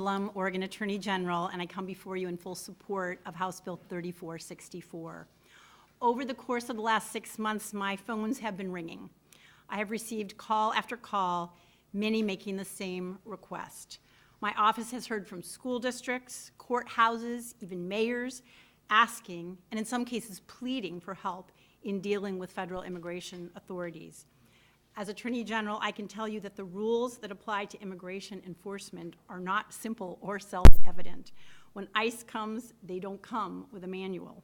Rosenblum, Oregon Attorney General, and I come before you in full support of House Bill 3464. Over the course of the last 6 months, my phones have been ringing. I have received call after call, many making the same request. My office has heard from school districts, courthouses, even mayors, asking, and in some cases pleading for help in dealing with federal immigration authorities. As Attorney General, I can tell you that the rules that apply to immigration enforcement are not simple or self-evident. When ICE comes, they don't come with a manual.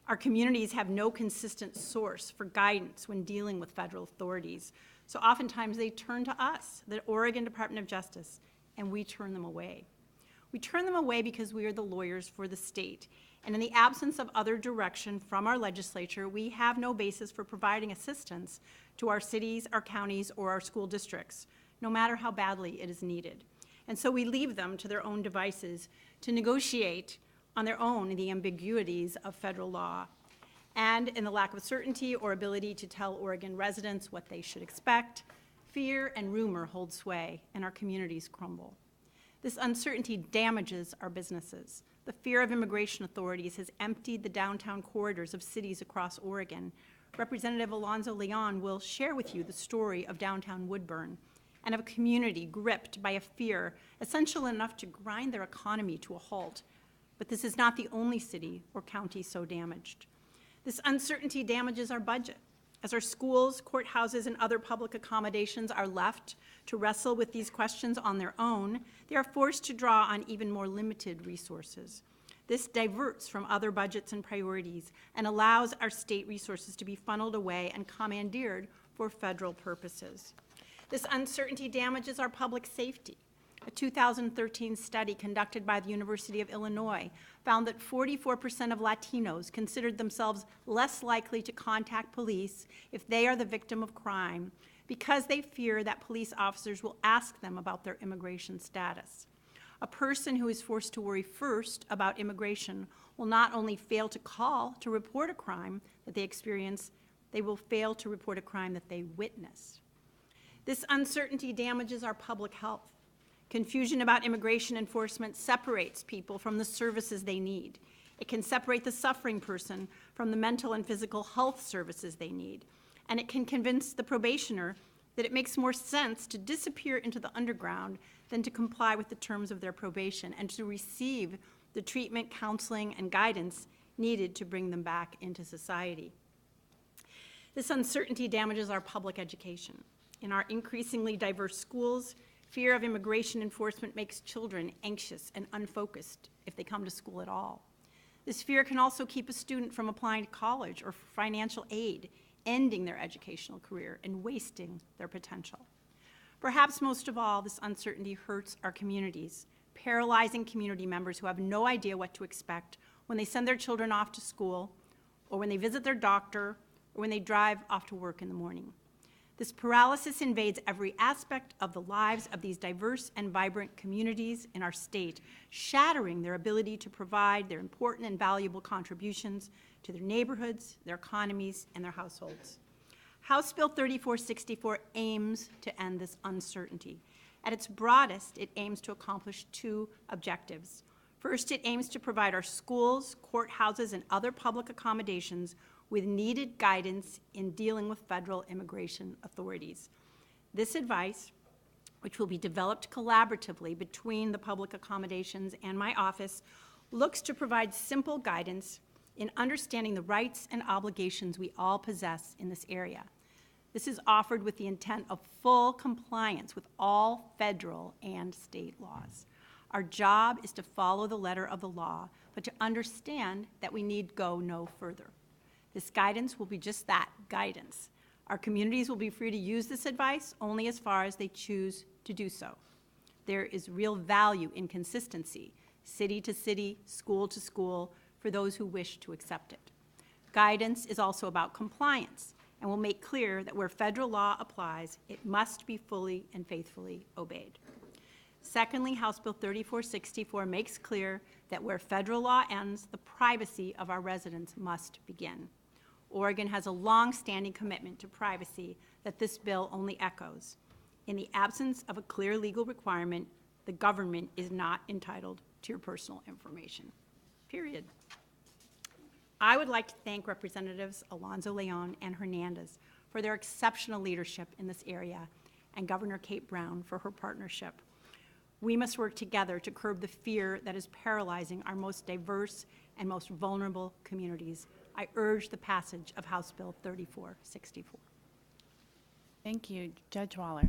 Our communities have no consistent source for guidance when dealing with federal authorities, so oftentimes they turn to us, the Oregon Department of Justice, and we turn them away. We turn them away because we are the lawyers for the state, and in the absence of other direction from our legislature, we have no basis for providing assistance to our cities, our counties, or our school districts, no matter how badly it is needed. And so we leave them to their own devices to negotiate on their own the ambiguities of federal law. And in the lack of certainty or ability to tell Oregon residents what they should expect, fear and rumor hold sway and our communities crumble. This uncertainty damages our businesses. The fear of immigration authorities has emptied the downtown corridors of cities across Oregon. Representative Alonzo Leon will share with you the story of downtown Woodburn and of a community gripped by a fear essential enough to grind their economy to a halt. But this is not the only city or county so damaged. This uncertainty damages our budget. As our schools, courthouses, and other public accommodations are left to wrestle with these questions on their own, they are forced to draw on even more limited resources. This diverts from other budgets and priorities and allows our state resources to be funneled away and commandeered for federal purposes. This uncertainty damages our public safety. A 2013 study conducted by the University of Illinois found that 44% of Latinos considered themselves less likely to contact police if they are the victim of crime because they fear that police officers will ask them about their immigration status. A person who is forced to worry first about immigration will not only fail to call to report a crime that they experience, they will fail to report a crime that they witness. This uncertainty damages our public health. Confusion about immigration enforcement separates people from the services they need. It can separate the suffering person from the mental and physical health services they need. And it can convince the probationer that it makes more sense to disappear into the underground than to comply with the terms of their probation and to receive the treatment, counseling, and guidance needed to bring them back into society. This uncertainty damages our public education. In our increasingly diverse schools, fear of immigration enforcement makes children anxious and unfocused if they come to school at all. This fear can also keep a student from applying to college or for financial aid, ending their educational career and wasting their potential. Perhaps most of all, this uncertainty hurts our communities, paralyzing community members who have no idea what to expect when they send their children off to school, or when they visit their doctor, or when they drive off to work in the morning. This paralysis invades every aspect of the lives of these diverse and vibrant communities in our state, shattering their ability to provide their important and valuable contributions to their neighborhoods, their economies, and their households. House Bill 3464 aims to end this uncertainty. At its broadest, it aims to accomplish two objectives. First, it aims to provide our schools, courthouses, and other public accommodations with needed guidance in dealing with federal immigration authorities. This advice, which will be developed collaboratively between the public accommodations and my office, looks to provide simple guidance in understanding the rights and obligations we all possess in this area. This is offered with the intent of full compliance with all federal and state laws. Our job is to follow the letter of the law, but to understand that we need go no further. This guidance will be just that, guidance. Our communities will be free to use this advice only as far as they choose to do so. There is real value in consistency, city to city, school to school, for those who wish to accept it. Guidance is also about compliance and will make clear that where federal law applies, it must be fully and faithfully obeyed. Secondly, House Bill 3464 makes clear that where federal law ends, the privacy of our residents must begin. Oregon has a long-standing commitment to privacy that this bill only echoes. In the absence of a clear legal requirement, The government is not entitled to your personal information, period. I would like to thank Representatives Alonso Leon and Hernandez for their exceptional leadership in this area, and Governor Kate Brown for her partnership. We must work together to curb the fear that is paralyzing our most diverse and most vulnerable communities. I urge the passage of House Bill 3464. Thank you. Judge Waller.